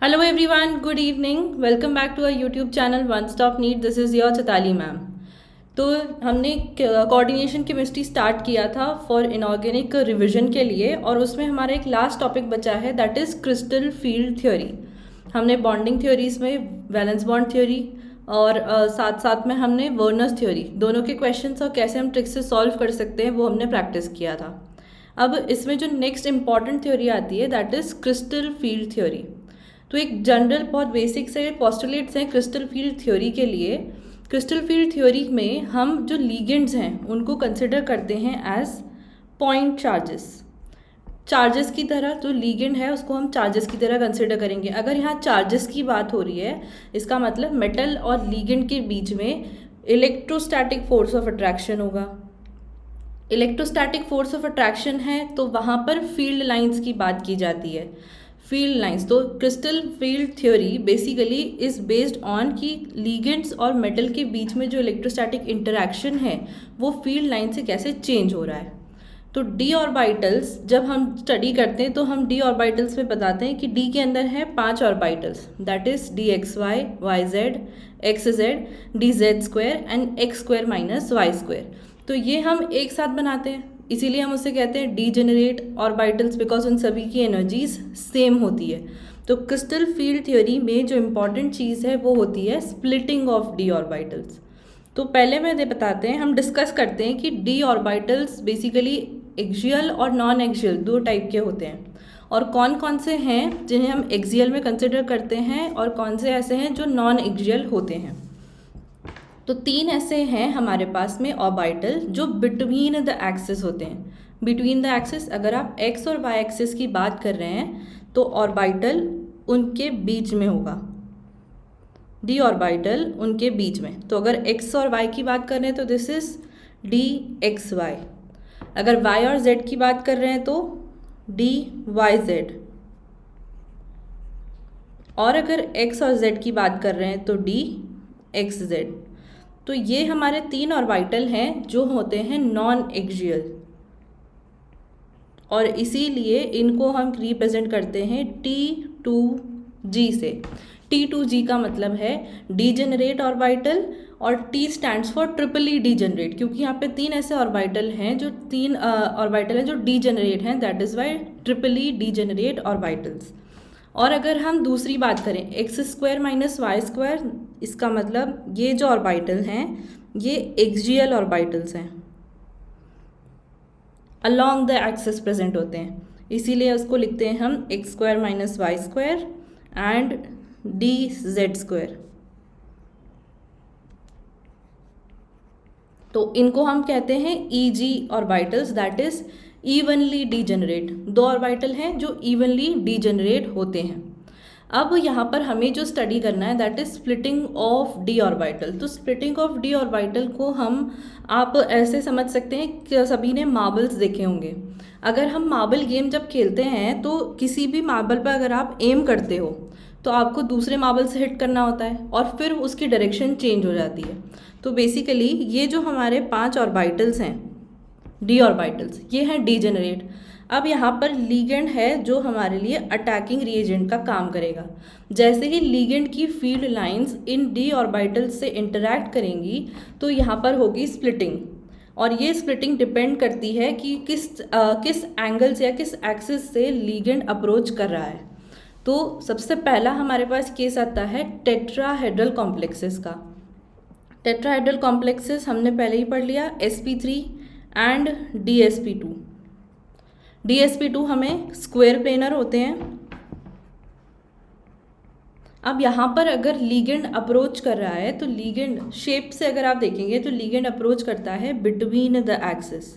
Hello everyone, good evening. Welcome back to our YouTube channel One Stop Need. This is your Chaitali ma'am. तो हमने coordination chemistry start किया था for inorganic revision के लिए और उसमें हमारा एक लास्ट टॉपिक बचा है that is crystal field theory. हमने बॉन्डिंग थ्योरीज में वैलेंस बॉन्ड थ्योरी और साथ साथ में हमने वर्नर्स थ्योरी दोनों के क्वेश्चंस और कैसे हम ट्रिक्स से सॉल्व कर सकते हैं वो हमने प्रैक्टिस किया था. अब इसमें जो नेक्स्ट इंपॉर्टेंट थ्योरी आती है that is crystal field theory. तो एक जनरल बहुत बेसिक से पोस्टुलेट्स हैं क्रिस्टल फील्ड थ्योरी के लिए. क्रिस्टल फील्ड थ्योरी में हम जो लीगेंड्स हैं उनको कंसिडर करते हैं एज पॉइंट चार्जेस की तरह. जो लीगेंड है उसको हम चार्जेस की तरह कंसिडर करेंगे. अगर यहाँ चार्जेस की बात हो रही है इसका मतलब मेटल और लीगेंड के बीच में इलेक्ट्रोस्टैटिक फोर्स ऑफ अट्रैक्शन होगा. इलेक्ट्रोस्टैटिक फोर्स ऑफ अट्रैक्शन है तो वहाँ पर फील्ड लाइंस की बात की जाती है. Field lines. तो crystal field theory basically is based on कि लीगेंड्स और मेटल के बीच में जो इलेक्ट्रोस्टैटिक इंटरैक्शन है वो फील्ड लाइन से कैसे चेंज हो रहा है. तो डी ऑर्बिटल्स जब हम स्टडी करते हैं तो हम डी ऑर्बिटल्स में बताते हैं कि डी के अंदर है 5 orbitals that is d x y y z x z d z square and x square minus y square. तो ये हम एक साथ बनाते हैं इसीलिए हम उसे कहते हैं डीजेनरेट ऑर्बिटल्स बिकॉज उन सभी की एनर्जीज सेम होती है. तो क्रिस्टल फील्ड थ्योरी में जो इम्पॉर्टेंट चीज़ है वो होती है स्प्लिटिंग ऑफ डी ऑर्बिटल्स. तो पहले मैं ये बताते हैं हम डिस्कस करते हैं कि डी ऑर्बिटल्स बेसिकली एक्सियल और नॉन एक्सियल दो टाइप के होते हैं और कौन कौन से हैं जिन्हें हम एक्सियल में कंसिडर करते हैं और कौन से ऐसे हैं जो नॉन एक्सियल होते हैं. तो 3 ऐसे हैं हमारे पास में ऑर्बिटल जो बिटवीन द एक्सिस होते हैं. बिटवीन द एक्सिस अगर आप एक्स और वाई एक्सिस की बात कर रहे हैं तो ऑर्बिटल उनके बीच में होगा. डी ऑर्बिटल उनके बीच में. तो अगर एक्स और वाई की बात कर रहे हैं तो this is d x y. अगर वाई और जेड की बात कर रहे हैं तो डी वाई जेड. और अगर एक्स और जेड की बात कर रहे हैं तो डी एक्स जेड. तो ये हमारे 3 ऑर्बिटल हैं जो होते हैं नॉन एक्सियल और इसीलिए इनको हम रिप्रेजेंट करते हैं T2G से. T2G का मतलब है डीजेनरेट ऑर्बिटल और T स्टैंड्स फॉर ट्रिपली डीजेनरेट क्योंकि यहाँ पे 3 ऐसे ऑर्बिटल हैं जो 3 ऑर्बिटल हैं जो डीजेनरेट हैं that is why triply degenerate orbitals. और अगर हम दूसरी बात करें x square minus y square इसका मतलब ये जो ऑर्बिटल हैं ये एक्सियल ऑर्बिटल्स हैं अलोंग द एक्सिस प्रेजेंट होते हैं इसीलिए उसको लिखते हैं हम x square minus y square and d z square. तो इनको हम कहते हैं EG orbitals that is evenly degenerate. 2 orbital हैं जो इवनली डीजेनरेट होते हैं. अब यहाँ पर हमें जो स्टडी करना है that is splitting of D orbital. तो स्प्लिटिंग ऑफ डी ऑर्बिटल को हम आप ऐसे समझ सकते हैं कि सभी ने मार्बल्स देखे होंगे. अगर हम मार्बल गेम जब खेलते हैं तो किसी भी मार्बल पर अगर आप एम करते हो तो आपको दूसरे मार्बल से हिट करना होता है और फिर उसकी डायरेक्शन चेंज हो जाती है. तो बेसिकली ये जो हमारे 5 ऑर्बिटल्स हैं डी ऑर्बिटल्स ये हैं डीजेनरेट. अब यहाँ पर लीगेंड है जो हमारे लिए अटैकिंग रिएजेंट का काम करेगा. जैसे ही लीगेंड की field lines in D orbitals से इंटरैक्ट करेंगी तो यहाँ पर होगी स्प्लिटिंग और ये स्प्लिटिंग डिपेंड करती है कि किस एंगल से या किस एक्सिस से लीगेंड अप्रोच कर रहा है. तो सबसे पहला हमारे पास केस आता है टेट्राहेड्रल कॉम्प्लेक्सेस का. टेट्राहेड्रल कॉम्प्लेक्सेस हमने पहले ही पढ़ लिया sp3 एंड dsp2. dsp2 हमें स्क्वायर प्लेनर होते हैं. अब यहाँ पर अगर लीगेंड अप्रोच कर रहा है तो लीगेंड शेप से अगर आप देखेंगे तो लीगेंड अप्रोच करता है between the axis.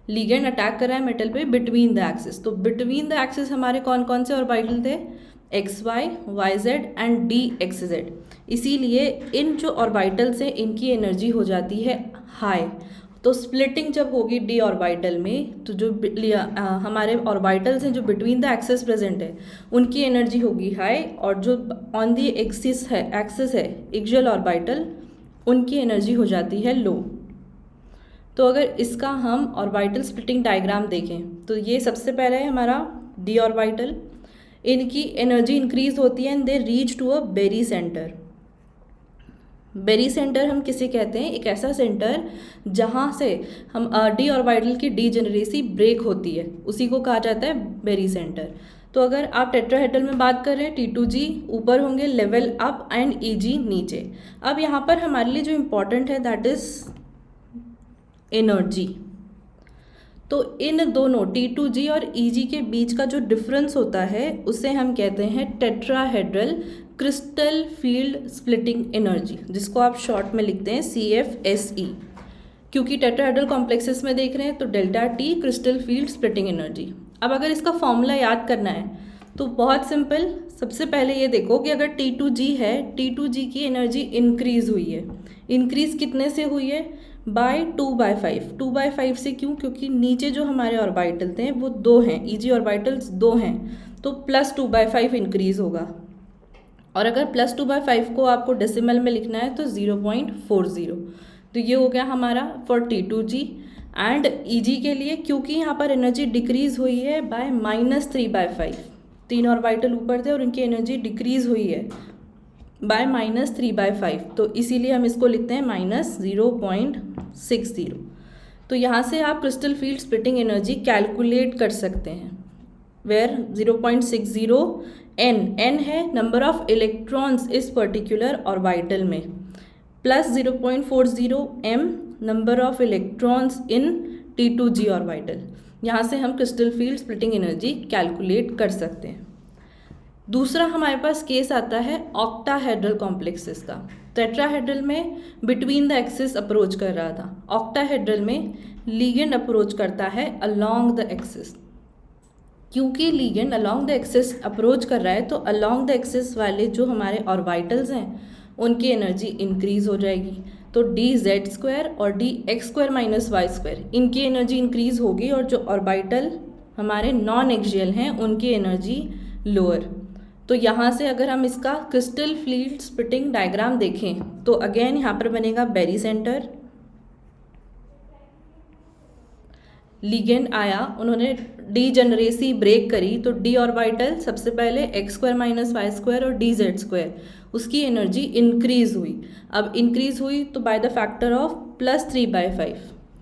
Ligand attack कर रहा है मेटल पे बिटवीन द एक्सिस. तो बिटवीन द एक्सिस हमारे कौन कौन से ऑर्बिटल थे x y y z and d x z. इसीलिए इन जो ऑर्बिटल्स हैं इनकी एनर्जी हो जाती है हाई. तो स्प्लिटिंग जब होगी डी ऑर्बिटल में तो जो हमारे ऑर्बिटल्स हैं जो बिटवीन द एक्सिस प्रेजेंट है उनकी एनर्जी होगी हाई और जो ऑन दी एक्सिस है एक्सियल ऑर्बिटल उनकी एनर्जी हो जाती है लो. तो अगर इसका हम ऑर्बिटल स्प्लिटिंग डायग्राम देखें तो ये सबसे पहले है हमारा डी ऑर्बिटल. इनकी एनर्जी इंक्रीज होती है and they reach to a bary centre. Bary centre हम किसे कहते हैं? एक ऐसा सेंटर जहाँ से हम डी ऑर्बिटल की डीजेनरेसी ब्रेक होती है, उसी को कहा जाता है बेरी सेंटर। तो अगर आप टेट्राहेड्रल में बात कर रहे हैं, T2G ऊपर होंगे, लेवल अप, एंड EG नीचे। अब यहाँ पर हमारे लिए जो इम्पोर्टेंट है दैट इज एनर्जी। तो इन दोनों T2G और EG के बीच का जो डिफरेंस होता है उसे हम कहते हैं tetrahedral crystal field splitting energy, जिसको आप शॉर्ट में लिखते हैं CFSE। क्योंकि टेट्राहेड्रल कॉम्प्लेक्सेस में देख रहे हैं तो delta T crystal field splitting energy. अब अगर इसका फॉर्मूला याद करना है तो बहुत सिंपल, सबसे पहले ये देखो कि अगर T2G है, T2G की एनर्जी इंक्रीज हुई है। इंक्रीज कितने से हुई है? बाय 2/5। 2/5 से क्यों? क्योंकि नीचे जो हमारे ऑर्बिटल थे वो 2 हैं, EG ऑर्बिटल्स 2 हैं, तो प्लस 2/5 इंक्रीज होगा। और अगर प्लस 2/5 को आपको डेसिमल में लिखना है तो 0.40। तो ये हो गया हमारा फॉर T2G। एंड EG के लिए क्योंकि यहाँ पर एनर्जी डिक्रीज हुई है बाय -3/5, 3 ऑर्बिटल ऊपर थे और उनकी एनर्जी डिक्रीज हुई है बाय -3/5, तो इसीलिए हम इसको लिखते हैं -0.60। तो यहाँ से आप crystal field splitting energy calculate कर सकते हैं, वेयर 0.60 n है नंबर ऑफ इलेक्ट्रॉन्स इस पर्टिकुलर ऑर्बिटल में, plus 0.40 m number of electrons in T2G orbital. यहाँ से हम crystal field splitting energy calculate कर सकते हैं। दूसरा हमारे पास केस आता है ऑक्टाहेड्रल कॉम्प्लेक्सेस का। टेट्राहेड्रल में बिटवीन द एक्सिस अप्रोच कर रहा था, ऑक्टाहेड्रल में लिगेंड अप्रोच करता है अलोंग द एक्सिस। क्योंकि ligand along the axis approach कर रहा है तो अलोंग द एक्सिस वाले जो हमारे ऑर्बिटल्स हैं उनकी एनर्जी इंक्रीज हो जाएगी। तो dz² और dx² - y² इनकी एनर्जी इंक्रीज होगी और जो ऑर्बिटल हमारे नॉन एक्सियल हैं उनकी एनर्जी लोअर। तो यहाँ से अगर हम इसका क्रिस्टल फील्ड स्प्लिटिंग डायग्राम देखें तो अगेन यहाँ पर बनेगा बेरी सेंटर, लिगेंड आया, उन्होंने डीजेनरेसी ब्रेक करी, तो डी ऑर्बिटल सबसे पहले x² - y² और dz² उसकी एनर्जी इंक्रीज हुई। अब इंक्रीज हुई तो बाय द फैक्टर ऑफ +3/5।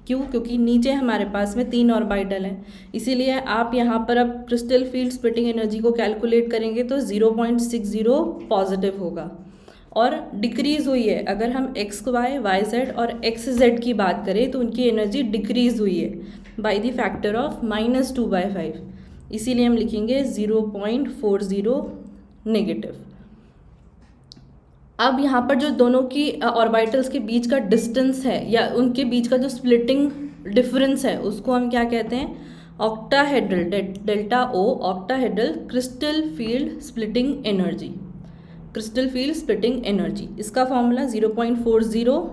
क्यों? क्योंकि नीचे हमारे पास में 3 ऑर्बिटल हैं, इसीलिए आप यहाँ पर अब क्रिस्टल फील्ड स्प्लिटिंग एनर्जी को कैलकुलेट करेंगे तो 0.60 पॉजिटिव होगा। और डिक्रीज हुई है, अगर हम XY, YZ और XZ की बात करें तो उनकी एनर्जी डिक्रीज हुई है बाय द फैक्टर ऑफ -2/5, इसीलिए हम लिखेंगे 0.40 नेगेटिव। अब यहाँ पर जो दोनों की ऑर्बिटल्स के बीच का डिस्टेंस है या उनके बीच का जो स्प्लिटिंग डिफरेंस है उसको हम क्या कहते हैं? Octahedral, delta O octahedral crystal field splitting energy, crystal field splitting energy. इसका formula 0.40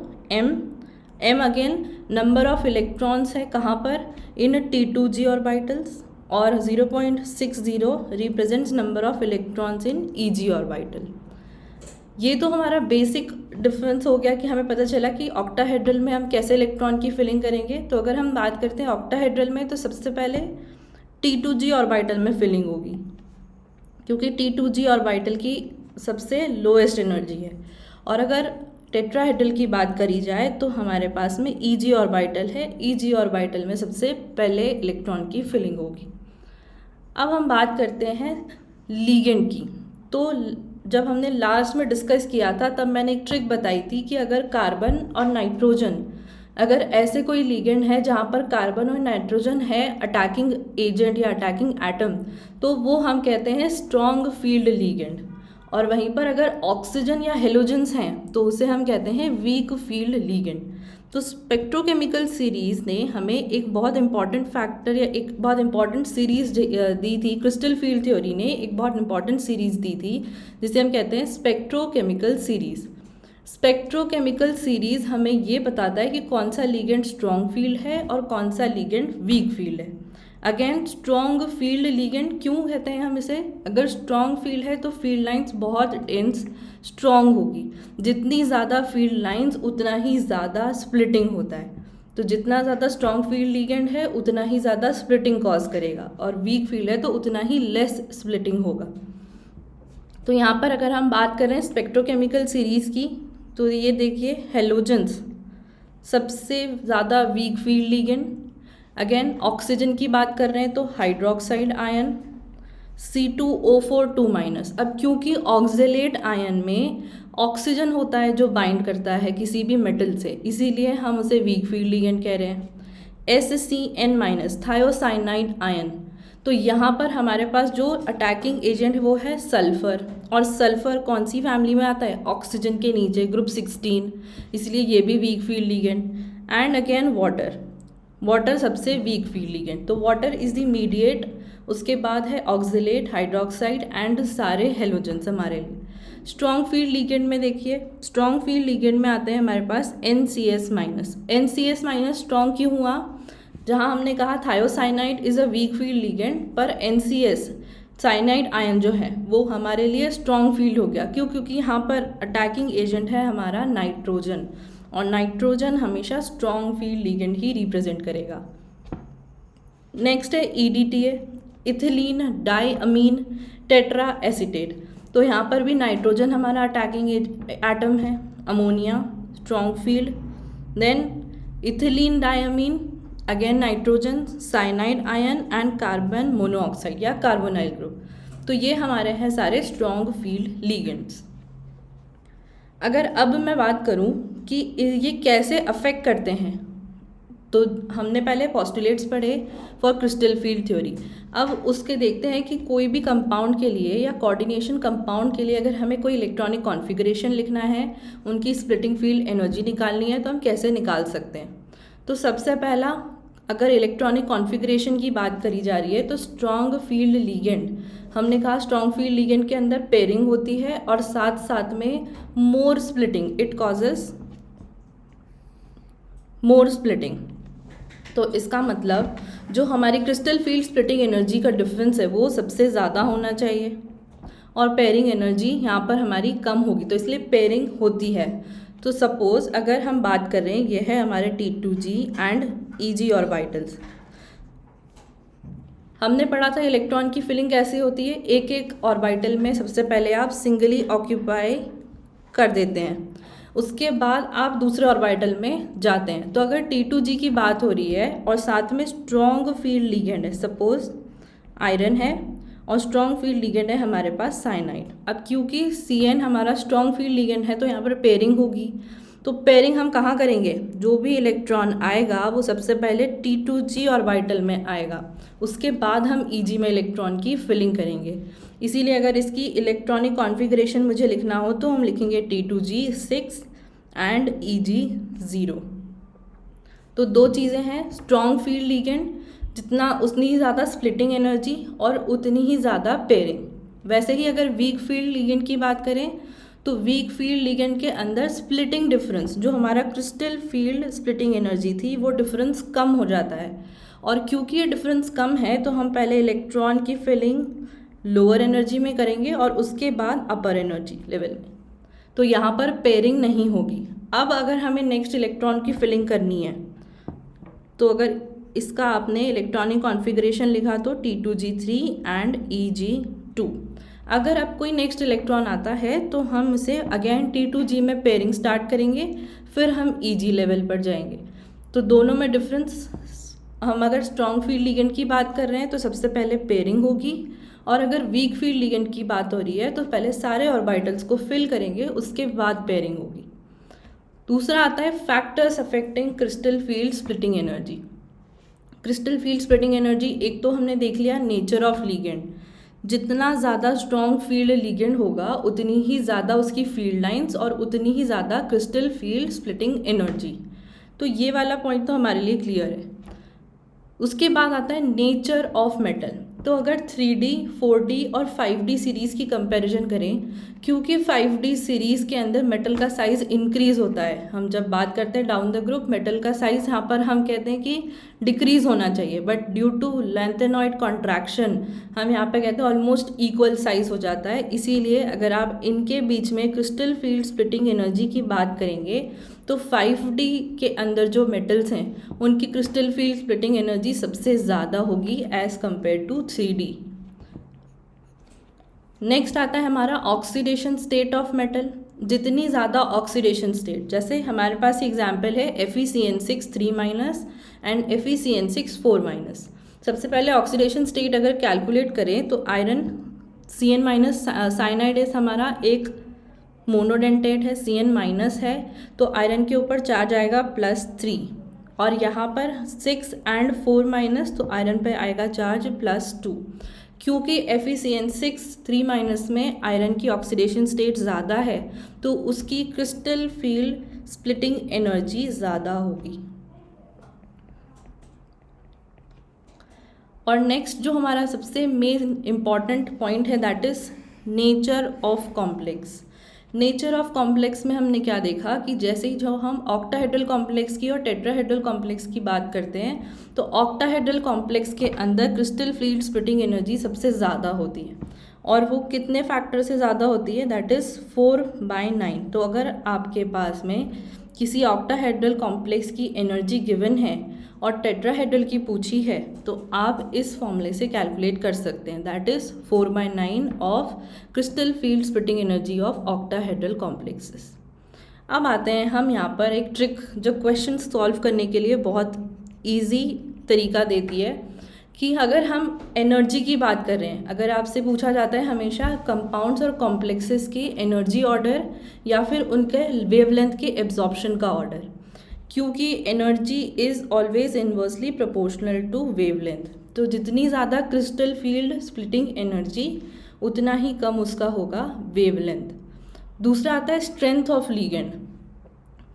m again number of electrons है कहाँ पर? इन T2G ऑर्बिटल्स, और 0.60 represents number of electrons in EG orbital. ये तो हमारा बेसिक डिफरेंस हो गया कि हमें पता चला कि ऑक्टाहेड्रल में हम कैसे इलेक्ट्रॉन की फिलिंग करेंगे। तो अगर हम बात करते हैं ऑक्टाहेड्रल में तो सबसे पहले T2G ऑर्बिटल में फिलिंग होगी, क्योंकि T2G ऑर्बिटल की सबसे लोएस्ट एनर्जी है। और अगर टेट्राहेड्रल की बात करी जाए तो हमारे पास में EG ऑर्बिटल है, EG ऑर्बिटल में सबसे पहले इलेक्ट्रॉन की फिलिंग होगी। अब हम बात करते हैं लिगेंड की। तो जब हमने लास्ट में डिस्कस किया था तब मैंने एक ट्रिक बताई थी कि अगर कार्बन और नाइट्रोजन, अगर ऐसे कोई लिगेंड है जहाँ पर कार्बन और नाइट्रोजन है अटैकिंग एजेंट या अटैकिंग एटम, तो वो हम कहते हैं स्ट्रॉन्ग फील्ड लिगेंड। और वहीं पर अगर ऑक्सीजन या हेलोजेंस हैं तो उसे हम कहते हैं वीक फील्ड लिगेंड। तो स्पेक्ट्रोकेमिकल सीरीज़ ने हमें एक बहुत इंपॉर्टेंट फैक्टर या एक बहुत इंपॉर्टेंट सीरीज़ दी थी, क्रिस्टल फील्ड थ्योरी ने एक बहुत इंपॉर्टेंट सीरीज़ दी थी जिसे हम कहते हैं स्पेक्ट्रोकेमिकल सीरीज़। स्पेक्ट्रोकेमिकल सीरीज़ हमें ये बताता है कि कौन सा लिगेंड स्ट्रॉन्ग फील्ड है और कौन सा लिगेंड वीक फील्ड है। अगेन स्ट्रॉन्ग फील्ड लिगेंड क्यों कहते हैं हम इसे? अगर स्ट्रॉन्ग फील्ड है तो फील्ड लाइंस बहुत डेंस स्ट्रॉन्ग होगी, जितनी ज़्यादा फील्ड लाइंस उतना ही ज़्यादा स्प्लिटिंग होता है। तो जितना ज़्यादा स्ट्रॉन्ग फील्ड लिगेंड है उतना ही ज़्यादा स्प्लिटिंग कॉज करेगा, और वीक फील्ड है तो उतना ही लेस स्प्लिटिंग होगा। तो यहाँ पर अगर हम बात करें स्पेक्ट्रोकेमिकल सीरीज़ की, तो ये देखिए हेलोजेंस सबसे ज़्यादा weak field ligand. Again oxygen की बात कर रहे हैं तो हाइड्रोक्साइड आयन C2O4 2-। अब क्योंकि ऑक्जेलेट आयन में ऑक्सीजन होता है जो बाइंड करता है किसी भी मेटल से, इसीलिए हम उसे वीक फील्ड लिगेंड कह रहे हैं। SCN- थायोसाइनाइड आयन, तो यहाँ पर हमारे पास जो अटैकिंग एजेंट है वो है सल्फ़र, और सल्फ़र कौन सी फैमिली में आता है, ऑक्सीजन के नीचे, ग्रुप 16, इसलिए ये भी weak field ligand. And again water सबसे वीक फील्ड लिगेंड, तो वाटर इज़ द मीडिएट, उसके बाद है ऑक्जेलेट, हाइड्रोक्साइड एंड सारे हेलोजेंस हमारे लिए। स्ट्रॉन्ग फील्ड लिगेंड में देखिए, स्ट्रॉन्ग फील्ड लिगेंड में आते हैं हमारे पास NCS-। NCS- स्ट्रॉन्ग क्यों हुआ, जहाँ हमने कहा thiocyanide is a weak field ligand, पर NCS साइनाइड आयन जो है वो हमारे लिए स्ट्रॉन्ग फील्ड हो गया। क्यों, क्योंकि यहाँ पर अटैकिंग एजेंट है हमारा नाइट्रोजन, और नाइट्रोजन हमेशा स्ट्रॉन्ग फील्ड लिगेंड ही रिप्रेजेंट करेगा। नेक्स्ट है EDTA, ethylene diamine tetra acetate, तो यहाँ पर भी नाइट्रोजन हमारा अटैकिंग एटम है, ammonia strong field, then ethylene diamine again nitrogen, cyanide ion and carbon monoxide या कार्बोनाइल ग्रुप, तो ये हमारे हैं सारे स्ट्रॉन्ग फील्ड लिगेंड्स। अगर अब मैं बात करूं कि ये कैसे अफेक्ट करते हैं, तो हमने पहले पोस्टुलेट्स पढ़े फॉर क्रिस्टल फील्ड थ्योरी। अब उसके देखते हैं कि कोई भी कंपाउंड के लिए या कोऑर्डिनेशन कंपाउंड के लिए अगर हमें कोई इलेक्ट्रॉनिक कॉन्फ़िगरेशन लिखना है, उनकी स्प्लिटिंग फील्ड एनर्जी निकालनी है, तो हम कैसे निकाल सकते हैं। तो सबसे पहला, अगर इलेक्ट्रॉनिक कॉन्फ़िगरेशन की बात करी जा रही है तो स्ट्रॉन्ग फील्ड लिगेंड, हमने कहा स्ट्रॉन्ग फील्ड लिगेंड के अंदर पेयरिंग होती है और साथ साथ में more splitting, it causes more splitting. तो इसका मतलब जो हमारी क्रिस्टल फील्ड स्प्लिटिंग एनर्जी का डिफरेंस है वो सबसे ज़्यादा होना चाहिए, और पेयरिंग एनर्जी यहाँ पर हमारी कम होगी, तो इसलिए पेयरिंग होती है। तो सपोज़ अगर हम बात कर रहे हैं, ये है हमारे T2G एंड EG ऑर्बिटल्स। हमने पढ़ा था इलेक्ट्रॉन की फिलिंग कैसे होती है, एक एक ऑर्बिटल में सबसे पहले आप सिंगली ऑक्यूपाई कर देते हैं, उसके बाद आप दूसरे ऑर्बिटल में जाते हैं। तो अगर T2G की बात हो रही है और साथ में स्ट्रॉन्ग फील्ड लिगेंड है, सपोज आयरन है और स्ट्रॉन्ग फील्ड लिगेंड है हमारे पास साइनाइड। अब क्योंकि Cn हमारा स्ट्रॉन्ग फील्ड लिगेंड है तो यहाँ पर पेयरिंग होगी। तो पेयरिंग हम कहाँ करेंगे, जो भी इलेक्ट्रॉन आएगा वो सबसे पहले T2G ऑर्बिटल में आएगा, उसके बाद हम EG में इलेक्ट्रॉन की फिलिंग करेंगे। इसीलिए अगर इसकी इलेक्ट्रॉनिक कॉन्फ़िगरेशन मुझे लिखना हो तो हम लिखेंगे T2G 6 एंड EG 0। तो दो चीज़ें हैं, स्ट्रॉन्ग फील्ड लिगेंड जितना उतनी ही ज़्यादा स्प्लिटिंग एनर्जी और उतनी ही ज़्यादा पेयरिंग। वैसे ही अगर वीक फील्ड लिगेंड की बात करें तो वीक फील्ड लिगेंड के अंदर स्प्लिटिंग डिफरेंस, जो हमारा क्रिस्टल फील्ड स्प्लिटिंग एनर्जी थी वो डिफरेंस कम हो जाता है, और क्योंकि ये डिफरेंस कम है तो हम पहले इलेक्ट्रॉन की फिलिंग लोअर एनर्जी में करेंगे और उसके बाद अपर एनर्जी लेवल में, तो यहाँ पर पेयरिंग नहीं होगी। अब अगर हमें नेक्स्ट इलेक्ट्रॉन की फिलिंग करनी है तो अगर इसका आपने इलेक्ट्रॉनिक कॉन्फ़िगरेशन लिखा तो T2G3 एंड EG2। अगर अब कोई नेक्स्ट इलेक्ट्रॉन आता है तो हम इसे अगेन T2G में पेयरिंग स्टार्ट करेंगे, फिर हम EG लेवल पर जाएंगे। तो दोनों में डिफरेंस, हम अगर स्ट्रॉन्ग फील्ड लिगेंड की बात कर रहे हैं तो सबसे पहले पेयरिंग होगी, और अगर वीक फील्ड लिगेंड की बात हो रही है तो पहले सारे ऑर्बिटल्स को फिल करेंगे, उसके बाद पेयरिंग होगी। दूसरा आता है factors affecting crystal field splitting energy. Crystal field splitting energy, एक तो हमने देख लिया नेचर ऑफ लिगेंड, जितना ज़्यादा स्ट्रॉन्ग फील्ड लिगेंड होगा उतनी ही ज़्यादा उसकी फील्ड लाइंस और उतनी ही ज़्यादा क्रिस्टल फील्ड स्प्लिटिंग एनर्जी। तो ये वाला पॉइंट तो हमारे लिए क्लियर है। उसके बाद आता है नेचर ऑफ मेटल। तो अगर 3D, 4D और 5D सीरीज़ की कंपैरिजन करें, क्योंकि 5D सीरीज़ के अंदर मेटल का साइज़ इंक्रीज़ होता है, हम जब बात करते हैं डाउन द ग्रुप मेटल का साइज़ यहाँ पर हम कहते हैं कि डिक्रीज़ होना चाहिए, but due to lanthanoid contraction हम यहाँ पे कहते हैं ऑलमोस्ट इक्वल साइज़ हो जाता है। इसीलिए अगर आप इनके बीच में क्रिस्टल फील्ड स्प्लिटिंग एनर्जी की बात करेंगे तो 5D के अंदर जो मेटल्स हैं उनकी क्रिस्टल फील्ड स्प्लिटिंग एनर्जी सबसे ज़्यादा होगी as compare to 3D। Next आता है हमारा ऑक्सीडेशन स्टेट ऑफ मेटल। जितनी ज़्यादा ऑक्सीडेशन स्टेट, जैसे हमारे पास एग्जाम्पल है FeCN6 3- एंड FeCN6 4-। सबसे पहले ऑक्सीडेशन स्टेट अगर कैलकुलेट करें तो आयरन Cn- साइनाइड हमारा एक मोनोडेंटेट है, Cn- है, तो आयरन के ऊपर चार्ज आएगा +3, और यहाँ पर 6 एंड 4-, तो आयरन पे आएगा चार्ज +2। क्योंकि FeCN6 3- में आयरन की ऑक्सीडेशन स्टेट ज़्यादा है तो उसकी क्रिस्टल फील्ड स्प्लिटिंग एनर्जी ज़्यादा होगी। और नेक्स्ट जो हमारा सबसे मेन इम्पॉर्टेंट पॉइंट है that is nature of complex. Nature of complex में हमने क्या देखा कि जैसे ही जो हम ऑक्टाहेड्रल कॉम्प्लेक्स की और टेट्राहेड्रल कॉम्प्लेक्स की बात करते हैं तो ऑक्टाहेड्रल कॉम्प्लेक्स के अंदर क्रिस्टल फील्ड स्प्लिटिंग एनर्जी सबसे ज़्यादा होती है, और वो कितने फैक्टर से ज़्यादा होती है, दैट इज़ 4/9। तो अगर आपके पास में किसी ऑक्टाहेड्रल कॉम्प्लेक्स की एनर्जी गिवन है और टेट्राहेड्रल की पूछी है तो आप इस फॉर्मूले से कैलकुलेट कर सकते हैं, that is 4/9 of crystal field splitting energy of octahedral complexes. अब आते हैं हम यहाँ पर एक ट्रिक जो क्वेश्चन सॉल्व करने के लिए बहुत इजी तरीका देती है कि अगर हम एनर्जी की बात कर रहे हैं, अगर आपसे पूछा जाता है हमेशा कंपाउंड्स और कॉम्प्लेक्सेस की एनर्जी ऑर्डर या फिर उनके वेवलेंथ के एब्जॉर्प्शन का ऑर्डर, क्योंकि energy is always inversely proportional to wavelength, तो जितनी ज़्यादा क्रिस्टल फील्ड स्प्लिटिंग एनर्जी उतना ही कम उसका होगा वेवलेंथ। दूसरा आता है स्ट्रेंथ ऑफ लीगेंड।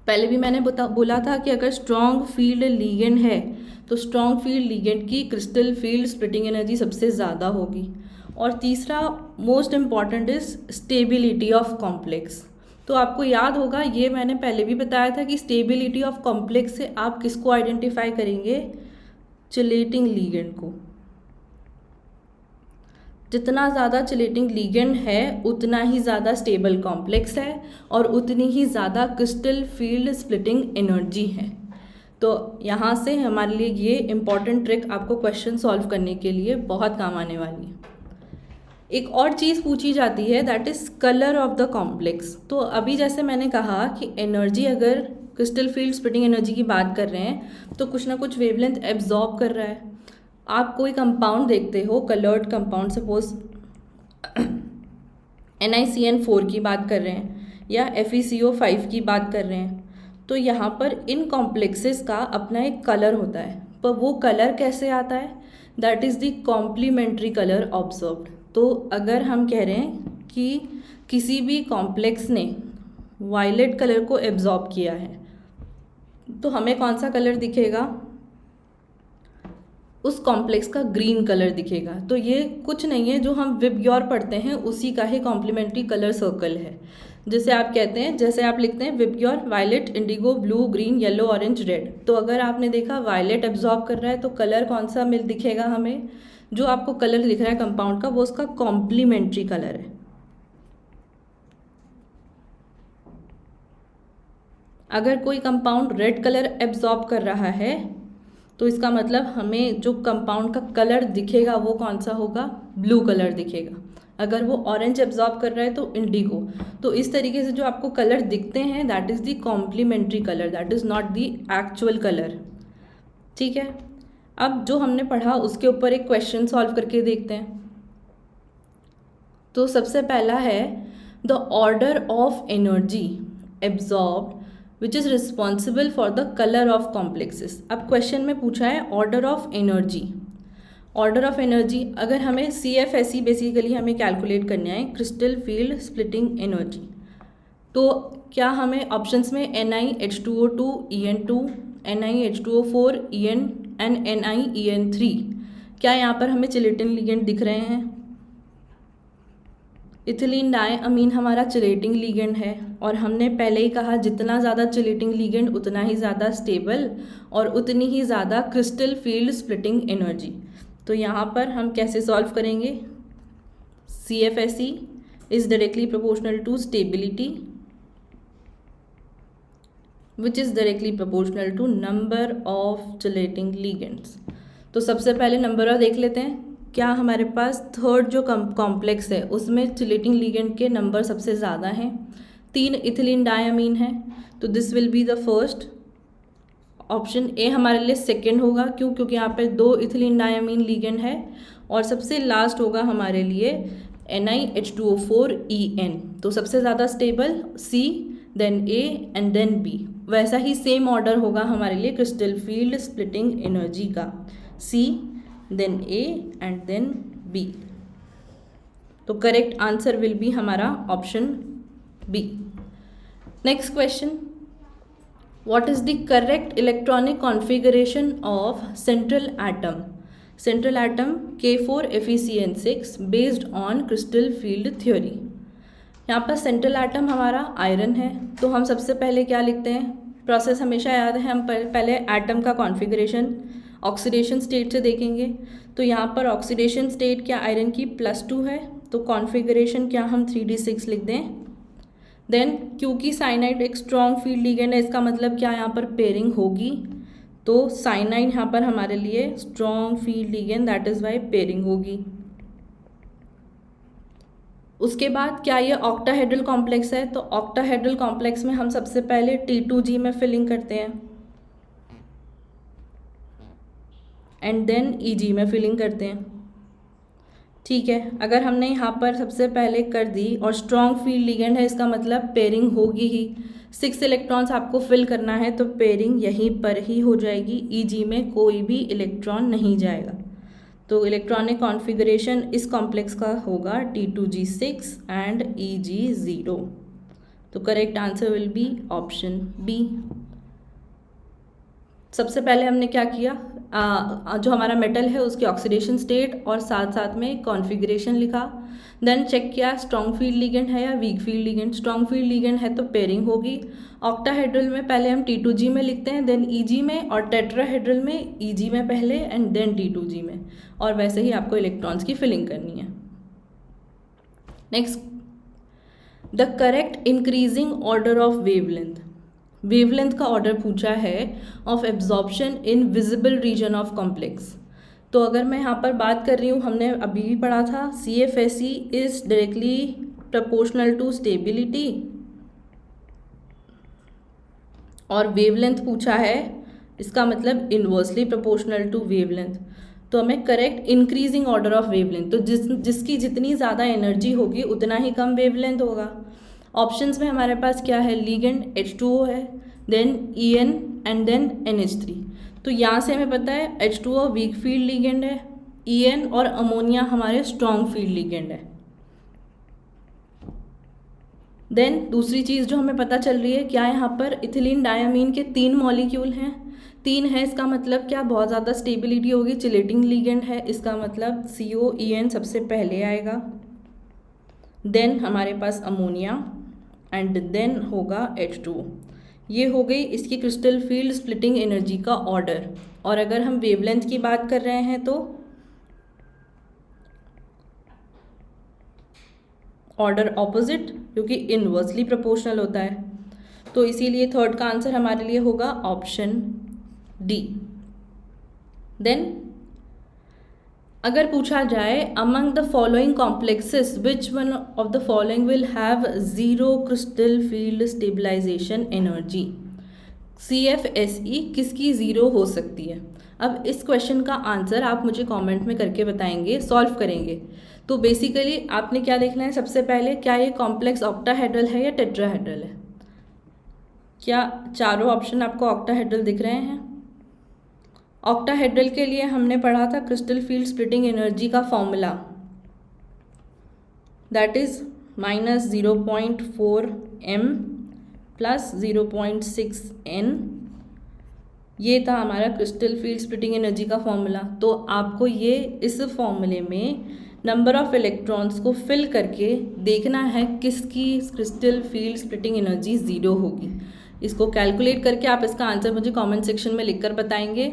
पहले भी मैंने बोला था कि अगर स्ट्रॉन्ग फील्ड लीगेंड है तो स्ट्रॉन्ग फील्ड लीगेंड की क्रिस्टल फील्ड स्प्लिटिंग एनर्जी सबसे ज़्यादा होगी। और तीसरा most important is stability of complex. तो आपको याद होगा, ये मैंने पहले भी बताया था कि स्टेबिलिटी ऑफ कॉम्प्लेक्स से आप किसको आइडेंटिफाई करेंगे, चिलेटिंग लीगेंड को। जितना ज़्यादा चिलेटिंग लीगेंड है उतना ही ज़्यादा स्टेबल कॉम्प्लेक्स है और उतनी ही ज़्यादा क्रिस्टल फील्ड स्प्लिटिंग एनर्जी है। तो यहाँ से हमारे लिए ये इम्पॉर्टेंट ट्रिक आपको क्वेश्चन सॉल्व करने के लिए बहुत काम आने वाली है। एक और चीज़ पूछी जाती है that is colour of the complex. तो अभी जैसे मैंने कहा कि एनर्जी, अगर क्रिस्टल फील्ड स्प्लिटिंग एनर्जी की बात कर रहे हैं तो कुछ ना कुछ वेवलेंथ एब्जॉर्ब कर रहा है। आप कोई कंपाउंड देखते हो, कलर्ड कंपाउंड, सपोज NiCN4 की बात कर रहे हैं या FeCO5 की बात कर रहे हैं, तो यहाँ पर इन कॉम्प्लेक्सेस का अपना एक कलर होता है, पर वो कलर कैसे आता है, that is the complementary colour observed. तो अगर हम कह रहे हैं कि किसी भी कॉम्प्लेक्स ने वायलेट कलर को एब्जॉर्ब किया है तो हमें कौन सा कलर दिखेगा, उस कॉम्प्लेक्स का ग्रीन कलर दिखेगा। तो ये कुछ नहीं है, जो हम विबग्योर पढ़ते हैं उसी का ही कॉम्प्लीमेंट्री कलर सर्कल है। जैसे आप कहते हैं, जैसे आप लिखते हैं VIBGYOR violet, indigo, blue, green, yellow, orange, red. तो अगर आपने देखा वायलेट एब्जॉर्ब कर रहा है तो कलर कौन सा मिल दिखेगा हमें, जो आपको कलर दिख रहा है कंपाउंड का वो उसका कॉम्प्लीमेंट्री कलर है। अगर कोई कंपाउंड रेड कलर एब्जॉर्ब कर रहा है तो इसका मतलब हमें जो कंपाउंड का कलर दिखेगा वो कौन सा होगा, ब्लू कलर दिखेगा। अगर वो ऑरेंज एब्जॉर्ब कर रहा है तो इंडिगो। तो इस तरीके से जो आपको कलर दिखते हैं that is the complementary colour, that is not the actual colour. ठीक है, अब जो हमने पढ़ा उसके ऊपर एक क्वेश्चन सॉल्व करके देखते हैं। तो सबसे पहला है the order of energy absorbed which is responsible for the colour of complexes. अब क्वेश्चन में पूछा है order of energy. Order of energy अगर हमें CFSE बेसिकली हमें कैलकुलेट करना है, क्रिस्टल फील्ड स्प्लिटिंग एनर्जी, तो क्या हमें ऑप्शंस में NiH2O2 En2, NiH2O4 En and NiEN3, क्या यहाँ पर हमें चिलेटिंग लिगेंड दिख रहे हैं। इथिलीन डाई अमीन हमारा चिलेटिंग लिगेंड है और हमने पहले ही कहा जितना ज़्यादा चिलेटिंग लिगेंड उतना ही ज़्यादा स्टेबल और उतनी ही ज़्यादा क्रिस्टल फील्ड स्प्लिटिंग एनर्जी। तो यहाँ पर हम कैसे सॉल्व करेंगे, CFSE is directly proportional to stability which is directly proportional to number of chelating ligands. तो सबसे पहले नंबर ऑफ देख लेते हैं। क्या हमारे पास थर्ड जो कॉम्प्लेक्स है उसमें चिलेटिंग लिगेंड के नंबर सबसे ज़्यादा हैं, 3 इथिलीन डायमीन है, तो this will be the first. Option A हमारे लिए सेकेंड होगा, क्यों? क्योंकि यहाँ पे 2 इथिलीन डायमीन लिगेंड है। और सबसे लास्ट होगा हमारे लिए NiH2O4En, तो सबसे ज़्यादा stable C, then A and then B। वैसा ही सेम ऑर्डर होगा हमारे लिए क्रिस्टल फील्ड स्प्लिटिंग एनर्जी का, C then A and then B। तो करेक्ट आंसर विल बी हमारा option B। Next question, what is the correct electronic configuration of central atom K4 Fe6 based on crystal field theory। यहाँ पर central atom हमारा iron है, तो हम सबसे पहले क्या लिखते हैं? प्रोसेस हमेशा याद है, हम पहले एटम का कॉन्फ़िगरेशन ऑक्सीडेशन स्टेट से देखेंगे। तो यहाँ पर ऑक्सीडेशन स्टेट क्या आयरन की +2 है, तो कॉन्फ़िगरेशन क्या हम 3d6 लिख दें। देन क्योंकि साइनाइड एक स्ट्रॉन्ग फील्ड लिगेंड है, इसका मतलब क्या यहाँ पर पेयरिंग होगी, तो साइनाइड यहाँ पर हमारे लिए strong field ligand, that is Y pairing होगी। उसके बाद क्या ये ऑक्टाहेड्रल कॉम्प्लेक्स है, तो ऑक्टाहेड्रल कॉम्प्लेक्स में हम सबसे पहले T2G में फिलिंग करते हैं एंड देन EG में फिलिंग करते हैं। ठीक है, अगर हमने यहाँ पर सबसे पहले कर दी और स्ट्रॉन्ग फील्ड लिगेंड है, इसका मतलब पेयरिंग होगी ही। 6 इलेक्ट्रॉन्स आपको फिल करना है, तो पेयरिंग यहीं पर ही हो जाएगी, EG में कोई भी इलेक्ट्रॉन नहीं जाएगा। तो इलेक्ट्रॉनिक कॉन्फ़िगरेशन इस कॉम्प्लेक्स का होगा T2G6 एंड EG0। तो correct answer will B option B। सबसे पहले हमने क्या किया, जो हमारा मेटल है उसकी ऑक्सीडेशन स्टेट और साथ साथ में कॉन्फ़िगरेशन लिखा। देन चेक किया स्ट्रॉन्ग फील्ड लिगेंड है या weak field ligand. Strong field ligand है तो पेयरिंग होगी। ऑक्टाहेड्रल में पहले हम T2G में लिखते हैं, देन EG में, और टेट्राहेड्रल में EG में पहले एंड देन T2G में, और वैसे ही आपको इलेक्ट्रॉन्स की फिलिंग करनी है। Next, the correct increasing order of wavelength. Wavelength का ऑर्डर पूछा है of absorption in visible region of complex. तो अगर मैं यहाँ पर बात कर रही हूँ, हमने अभी भी पढ़ा था CFSE is directly proportional to stability, और वेवलेंथ पूछा है, इसका मतलब इन्वर्सली प्रोपोर्शनल टू वेवलेंथ। तो हमें correct increasing order of wavelength, तो जिसकी जितनी ज़्यादा एनर्जी होगी उतना ही कम वेवलेंथ होगा। ऑप्शंस में हमारे पास क्या है, लिगेंड H2O है, then En and then NH3। तो यहाँ से हमें पता है H2O वीक फील्ड लिगेंड है, En और अमोनिया हमारे स्ट्रॉन्ग फील्ड लिगेंड है। देन दूसरी चीज़ जो हमें पता चल रही है, क्या यहाँ पर इथिलीन डायमीन के 3 मॉलिक्यूल हैं, 3 है, इसका मतलब क्या बहुत ज़्यादा स्टेबिलिटी होगी, चिलेटिंग लिगेंड है, इसका मतलब COEN सबसे पहले आएगा, देन हमारे पास अमोनिया एंड देन होगा H2O। ये हो गई इसकी क्रिस्टल फील्ड स्प्लिटिंग एनर्जी का ऑर्डर। और अगर हम वेवलेंथ की बात कर रहे हैं तो ऑर्डर ऑपोजिट, क्योंकि इनवर्सली प्रोपोर्शनल होता है। तो इसीलिए थर्ड का आंसर हमारे लिए होगा ऑप्शन D। देन अगर पूछा जाए among the following complexes which one of the following will have zero crystal field stabilisation energy, CFSE किसकी ज़ीरो हो सकती है। अब इस क्वेश्चन का आंसर आप मुझे कमेंट में करके बताएंगे, सॉल्व करेंगे। तो बेसिकली आपने क्या देखना है, सबसे पहले क्या ये कॉम्प्लेक्स ऑक्टाहेड्रल है या टेट्राहेड्रल है। क्या चारों ऑप्शन आपको ऑक्टाहेड्रल दिख रहे हैं। ऑक्टाहेड्रल के लिए हमने पढ़ा था क्रिस्टल फील्ड स्प्लिटिंग एनर्जी का formula, that is -0.4 m + 0.6 n। ये था हमारा क्रिस्टल फील्ड स्प्लिटिंग एनर्जी का फॉर्मूला। तो आपको ये इस फॉर्मूले में नंबर ऑफ इलेक्ट्रॉन्स को फिल करके देखना है किसकी क्रिस्टल फील्ड स्प्लिटिंग एनर्जी 0 होगी। इसको कैलकुलेट करके आप इसका आंसर मुझे कमेंट सेक्शन में लिखकर बताएंगे।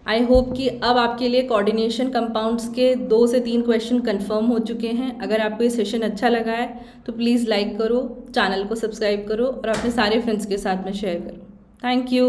आई होप कि अब आपके लिए कोऑर्डिनेशन कंपाउंड्स के 2 से 3 क्वेश्चन कंफर्म हो चुके हैं। अगर आपको ये सेशन अच्छा लगा है तो प्लीज़ लाइक करो, चैनल को सब्सक्राइब करो और अपने सारे फ्रेंड्स के साथ में शेयर करो। Thank you.